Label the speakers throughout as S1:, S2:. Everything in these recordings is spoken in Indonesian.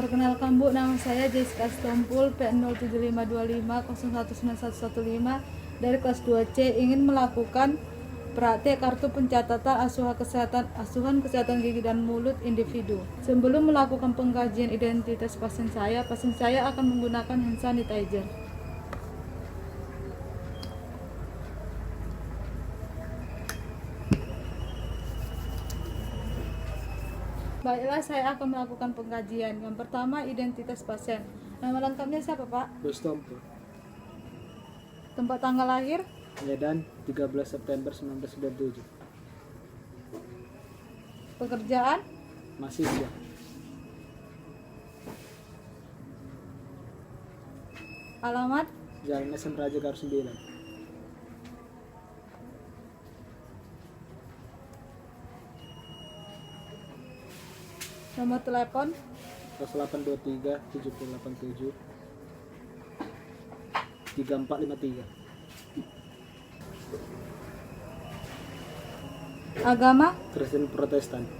S1: Perkenalkan Bu, nama saya Jessica Stompul, P07525019115 dari kelas 2C, ingin melakukan praktek kartu pencatatan asuhan kesehatan gigi dan mulut individu. Sebelum melakukan pengkajian identitas pasien saya akan menggunakan hand sanitizer. Baiklah, saya akan melakukan pengkajian. Yang pertama, identitas pasien. Nama lengkapnya siapa, Pak?
S2: Stompul.
S1: Tempat tanggal lahir?
S2: Medan, 13 September 1997.
S1: Pekerjaan?
S2: Mahasiswa.
S1: Alamat?
S2: Jalan SM Raja Gar 9.
S1: Nomor telepon?
S2: 0823 787 3453.
S1: Agama?
S2: Kristen Protestan.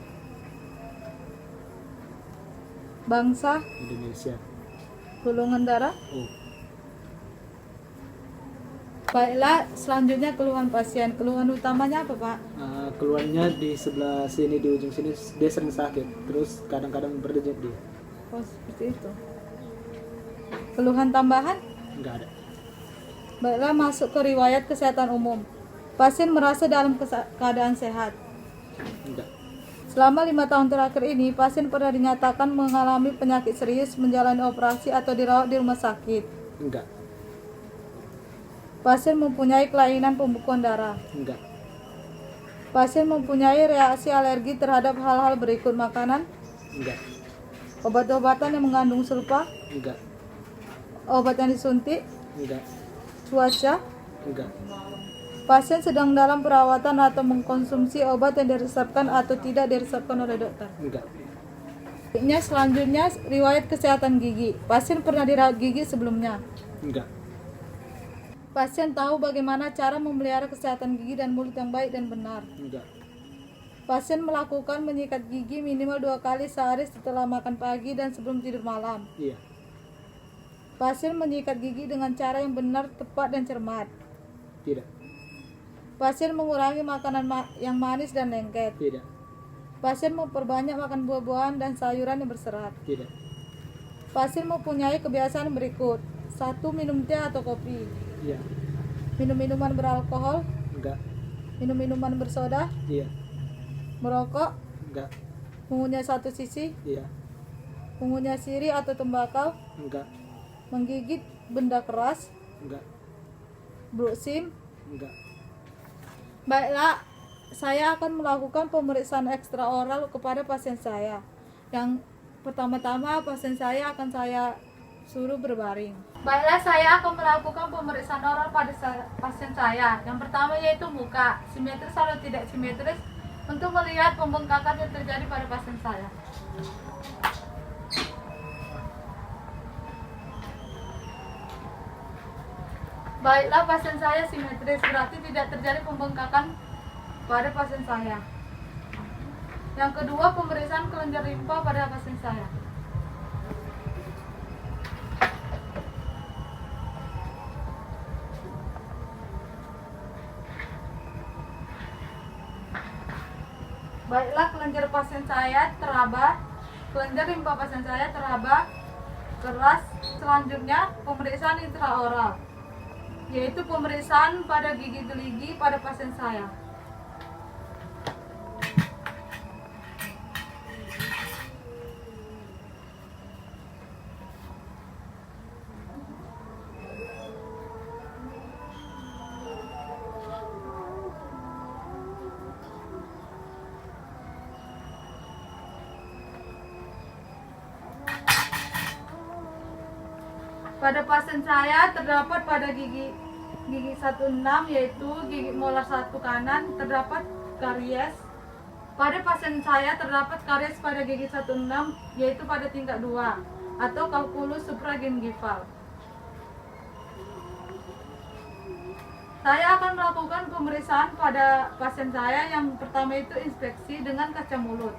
S1: Bangsa?
S2: Indonesia.
S1: Golongan darah?
S2: Oh,
S1: Baiklah, selanjutnya keluhan pasien. Keluhan utamanya apa, Pak?
S2: keluarnya di sebelah sini, di ujung sini dia sering sakit, terus kadang-kadang berdenyut dia.
S1: Oh, seperti itu. Keluhan tambahan?
S2: Enggak ada.
S1: Baiklah, masuk ke riwayat kesehatan umum. Pasien merasa dalam keadaan sehat.
S2: Enggak.
S1: Selama 5 tahun terakhir ini, pasien pernah dinyatakan mengalami penyakit serius, menjalani operasi atau dirawat di rumah sakit.
S2: Enggak.
S1: Pasien mempunyai kelainan pembekuan darah.
S2: Enggak.
S1: Pasien mempunyai reaksi alergi terhadap hal-hal berikut: makanan,
S2: Enggak.
S1: obat-obatan yang mengandung sulfa,
S2: Enggak.
S1: obat yang disuntik,
S2: Enggak.
S1: cuaca.
S2: Enggak.
S1: Pasien sedang dalam perawatan atau mengkonsumsi obat yang diresepkan atau tidak diresepkan oleh dokter.
S2: Enggak.
S1: Selanjutnya, riwayat kesehatan gigi. Pasien pernah dirawat gigi sebelumnya.
S2: Enggak.
S1: Pasien tahu bagaimana cara memelihara kesehatan gigi dan mulut yang baik dan benar.
S2: Enggak.
S1: Pasien melakukan menyikat gigi minimal 2 kali sehari setelah makan pagi dan sebelum tidur malam.
S2: Iya.
S1: Pasien menyikat gigi dengan cara yang benar, tepat, dan cermat.
S2: Tidak.
S1: Pasien mengurangi makanan yang manis dan lengket.
S2: Tidak.
S1: Pasien memperbanyak makan buah-buahan dan sayuran yang berserat.
S2: Tidak.
S1: Pasien mempunyai kebiasaan berikut: 1. Minum teh atau kopi.
S2: Iya.
S1: Minum minuman beralkohol.
S2: Enggak.
S1: Minum minuman bersoda.
S2: Iya.
S1: Merokok.
S2: Enggak.
S1: Mengunyah satu sisi.
S2: Iya.
S1: Mengunyah sirih atau tembakau.
S2: Enggak.
S1: Menggigit benda keras.
S2: Enggak.
S1: Bersin.
S2: Enggak.
S1: Baiklah, saya akan melakukan pemeriksaan ekstra oral kepada pasien saya. Yang pertama-tama, pasien saya akan saya suruh berbaring. Baiklah, saya akan melakukan pemeriksaan oral pada pasien saya. Yang pertama yaitu muka, simetris atau tidak simetris, untuk melihat pembengkakan yang terjadi pada pasien saya. Baiklah, pasien saya simetris, berarti tidak terjadi pembengkakan pada pasien saya. Yang kedua, pemeriksaan kelenjar limpa pada pasien saya. Baiklah, kelenjar pasien saya teraba, kelenjar limpa pasien saya teraba keras. Selanjutnya, pemeriksaan intraoral, yaitu pemeriksaan pada gigi gerigi pada pasien saya. Pada pasien saya terdapat pada gigi 16, yaitu gigi molar 1 kanan, terdapat karies. Pada pasien saya terdapat karies pada gigi 16, yaitu pada tingkat 2 atau kalkulus supragingival. Saya akan melakukan pemeriksaan pada pasien saya. Yang pertama itu inspeksi dengan kaca mulut.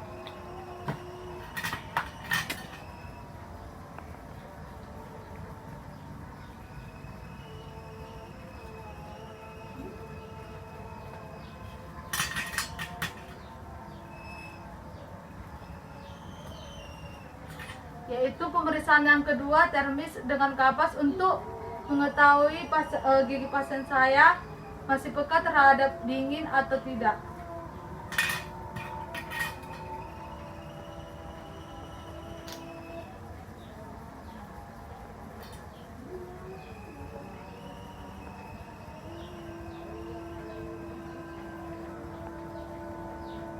S1: yaitu pemeriksaan yang kedua termis dengan kapas untuk mengetahui gigi pasien saya masih peka terhadap dingin atau tidak.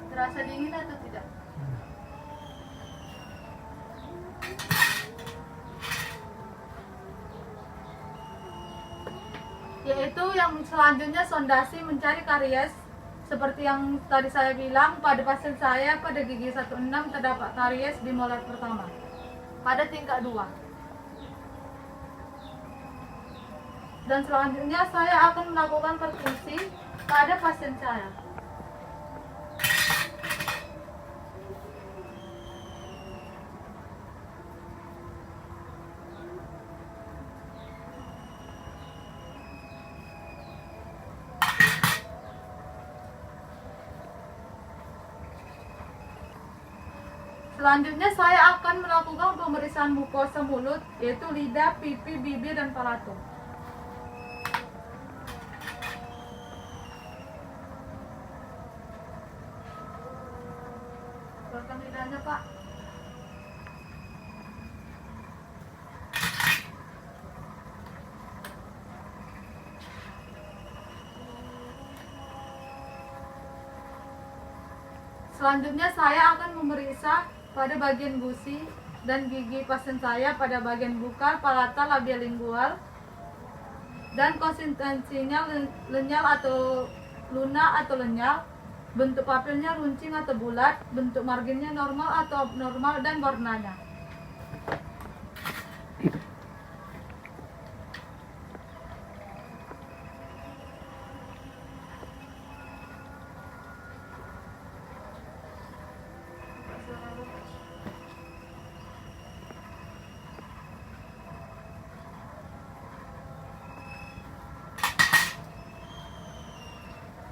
S1: Terasa dingin atau tidak? Yaitu yang selanjutnya sondasi mencari karies. Seperti yang tadi saya bilang, pada pasien saya pada gigi 16 terdapat karies di molar pertama pada tingkat 2. Dan selanjutnya saya akan melakukan perkusi pada pasien saya. Selanjutnya saya akan melakukan pemeriksaan mukosa mulut, yaitu lidah, pipi, bibir, dan palatung. Keluarkan lidahnya, Pak. Selanjutnya saya akan memeriksa pada bagian gusi dan gigi pasien saya pada bagian buka, palatal, labial lingual, dan konsistensinya lenyal atau lunak atau lenyal, bentuk papilnya runcing atau bulat, bentuk marginnya normal atau abnormal, dan warnanya.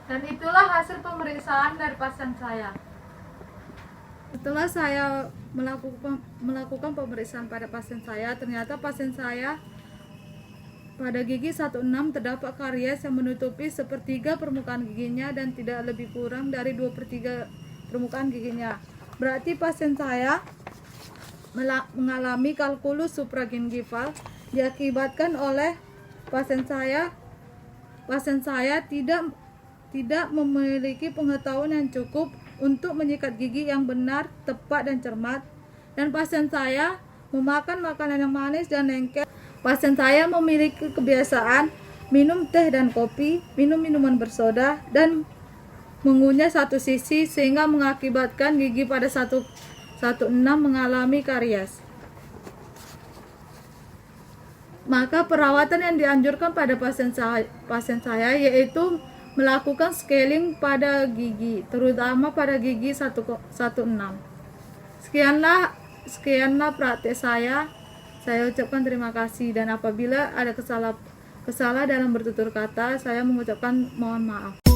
S1: Dan itulah hasil pemeriksaan dari pasien saya. Setelah saya melakukan pemeriksaan pada pasien saya, ternyata pasien saya pada gigi 16 terdapat karies yang menutupi sepertiga permukaan giginya dan tidak lebih kurang dari 2/3 permukaan giginya. Berarti pasien saya mengalami kalkulus supragingival diakibatkan oleh pasien saya tidak memiliki pengetahuan yang cukup untuk menyikat gigi yang benar, tepat, dan cermat. Dan pasien saya memakan makanan yang manis dan lengket. Pasien saya memiliki kebiasaan minum teh dan kopi, minum minuman bersoda, dan mengunyah satu sisi sehingga mengakibatkan gigi pada 16 mengalami karies. Maka perawatan yang dianjurkan pada pasien saya yaitu melakukan scaling pada gigi, terutama pada gigi 16. Sekianlah praktek saya. Saya ucapkan terima kasih, dan apabila ada kesalahan dalam bertutur kata, saya mengucapkan mohon maaf.